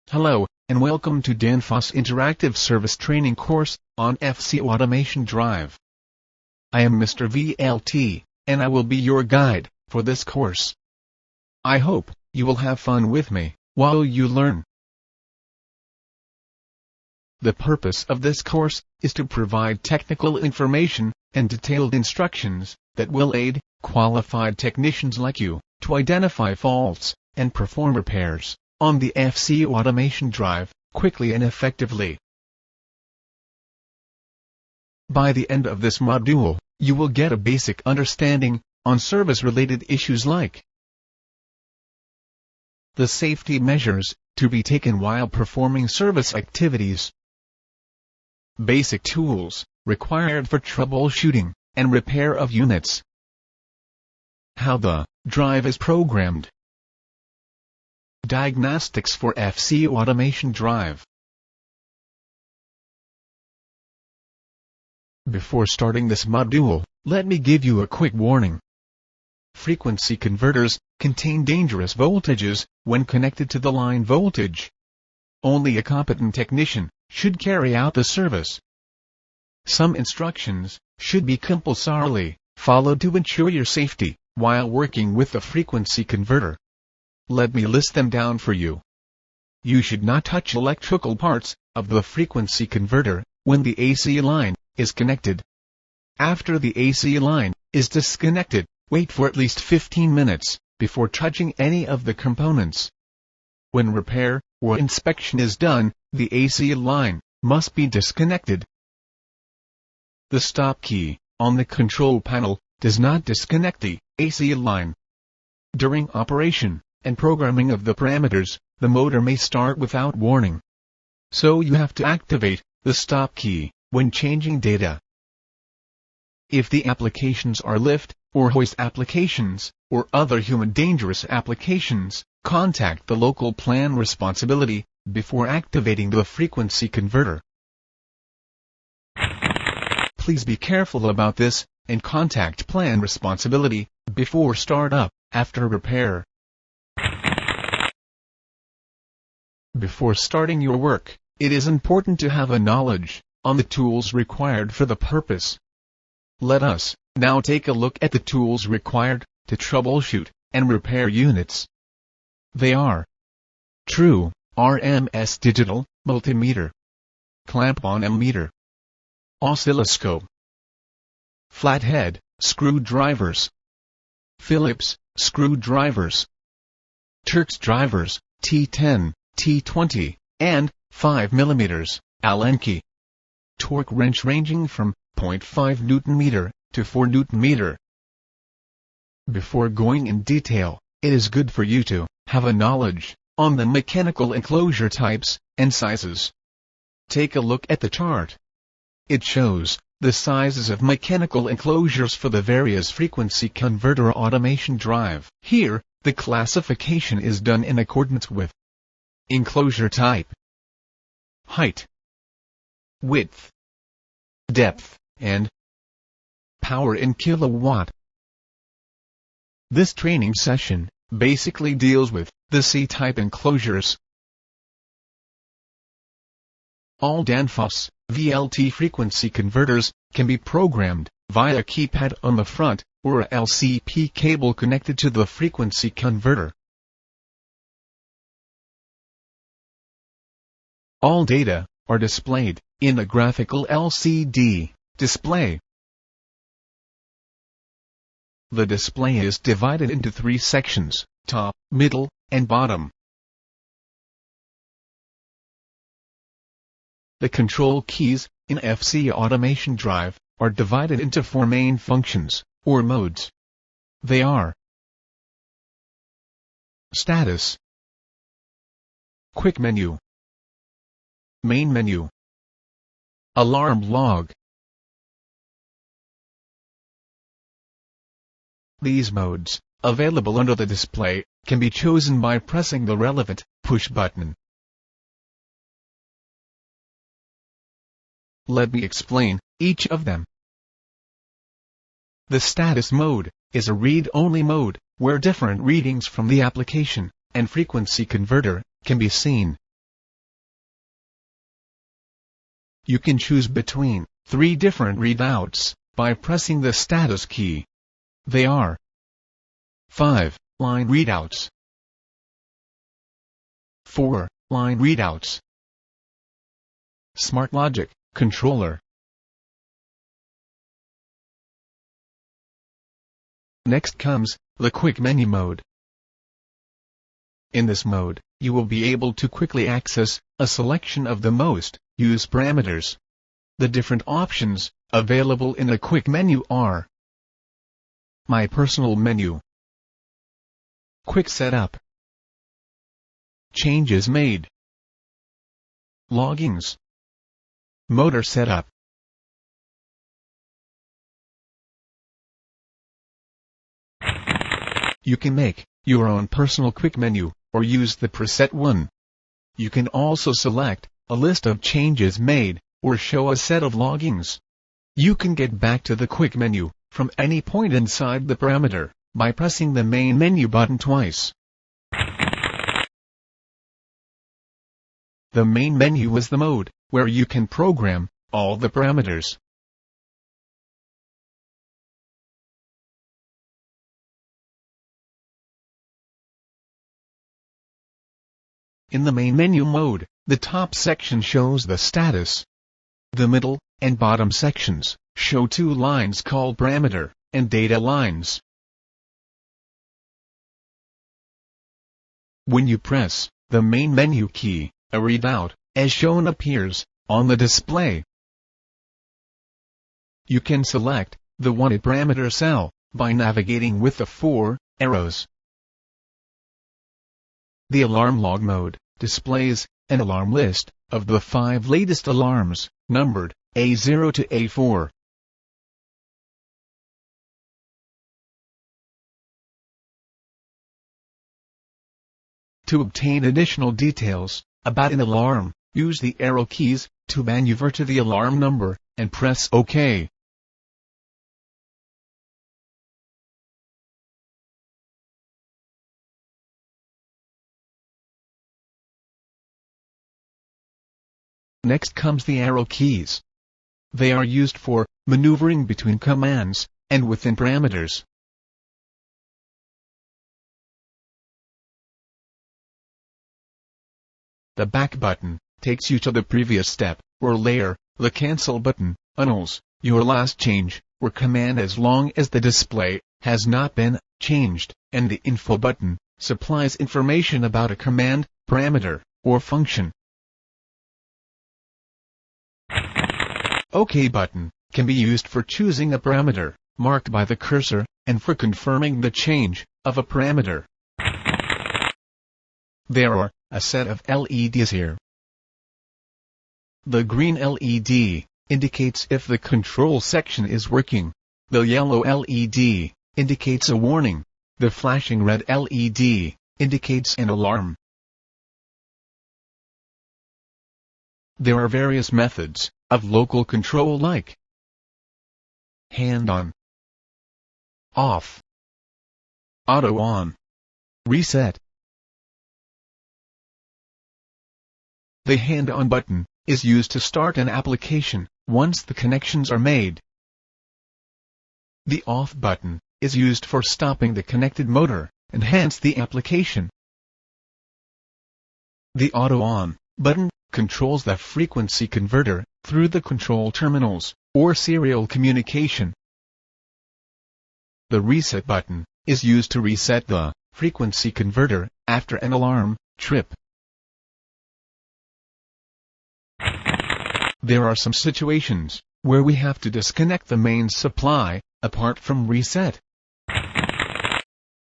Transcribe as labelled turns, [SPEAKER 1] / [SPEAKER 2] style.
[SPEAKER 1] Hello, and welcome to Danfoss Interactive Service Training course on FC Automation Drive. I am Mr. VLT, and I will be your guide for this course. I hope you will have fun with me while you learn. The purpose of this course is to provide technical information and detailed instructions that will aid qualified technicians like you to identify faults and perform repairs on the FC Automation Drive quickly and effectively. By the end of this module, you will get a basic understanding on service-related issues like the safety measures to be taken while performing service activities, basic tools required for troubleshooting and repair of units, how the drive is programmed, diagnostics for FC Automation Drive. Before starting this module, let me give you a quick warning. Frequency converters contain dangerous voltages when connected to the line voltage. Only a competent technician should carry out the service. Some instructions should be compulsorily followed to ensure your safety while working with the frequency converter. Let me list them down for you. You should not touch electrical parts of the frequency converter when the AC line is connected. After the AC line is disconnected, wait for at least 15 minutes before touching any of the components. When repair or inspection is done, the AC line must be disconnected. The stop key on the control panel does not disconnect the AC line. During operation and programming of the parameters, the motor may start without warning. So you have to activate the stop key when changing data. If the applications are lift or hoist applications, or other human dangerous applications, contact the local plan responsibility before activating the frequency converter. Please be careful about this, and contact plan responsibility before startup, after repair. Before starting your work, it is important to have a knowledge on the tools required for the purpose. Let us now take a look at the tools required to troubleshoot and repair units. They are true RMS digital multimeter, clamp-on ammeter, oscilloscope, flathead screwdrivers, Phillips screwdrivers, Turk's drivers T10, T20, and 5 mm Allen key. Torque wrench ranging from 0.5 Nm to 4 Nm. Before going in detail, it is good for you to have a knowledge on the mechanical enclosure types and sizes. Take a look at the chart. It shows the sizes of mechanical enclosures for the various frequency converter automation drive. Here, the classification is done in accordance with enclosure type, height, width, depth, and power in kilowatt. This training session basically deals with the C-type enclosures. All Danfoss VLT frequency converters can be programmed via a keypad on the front or a LCP cable connected to the frequency converter. All data are displayed in a graphical LCD display. The display is divided into 3 sections: top, middle, and bottom. The control keys in FC Automation Drive are divided into 4 main functions, or modes. They are status, quick menu, main menu, alarm log. These modes, available under the display, can be chosen by pressing the relevant push button. Let me explain each of them. The status mode is a read-only mode, where different readings from the application and frequency converter can be seen. You can choose between 3 different readouts by pressing the status key. They are 5-line readouts, 4-line readouts, Smart Logic Controller. Next comes the Quick Menu mode. In this mode, you will be able to quickly access a selection of the most used parameters. The different options available in the Quick Menu are My Personal Menu, Quick Setup, Changes Made, Loggings, Motor Setup. You can make your own personal quick menu, or use the preset one. You can also select a list of changes made, or show a set of loggings. You can get back to the quick menu from any point inside the parameter by pressing the main menu button twice. The main menu is the mode where you can program all the parameters. In the main menu mode, the top section shows the status. The middle and bottom sections show 2 lines called parameter and data lines. When you press the main menu key, a readout, as shown, appears on the display. You can select the wanted parameter cell by navigating with the 4 arrows. The alarm log mode displays an alarm list of the 5 latest alarms, numbered A0 to A4. To obtain additional details about an alarm, use the arrow keys to maneuver to the alarm number and press OK. Next comes the arrow keys. They are used for maneuvering between commands and within parameters. The back button takes you to the previous step or layer. The cancel button annuls your last change or command as long as the display has not been changed, and the info button supplies information about a command, parameter, or function. OK button can be used for choosing a parameter marked by the cursor and for confirming the change of a parameter. There are a set of LEDs here. The green LED indicates if the control section is working. The yellow LED indicates a warning. The flashing red LED indicates an alarm. There are various methods of local control like hand on, off, auto on, reset. The hand on button is used to start an application once the connections are made. The off button is used for stopping the connected motor and hence the application. The auto on button controls the frequency converter through the control terminals or serial communication. The reset button is used to reset the frequency converter after an alarm trip. There are some situations where we have to disconnect the main supply, apart from reset.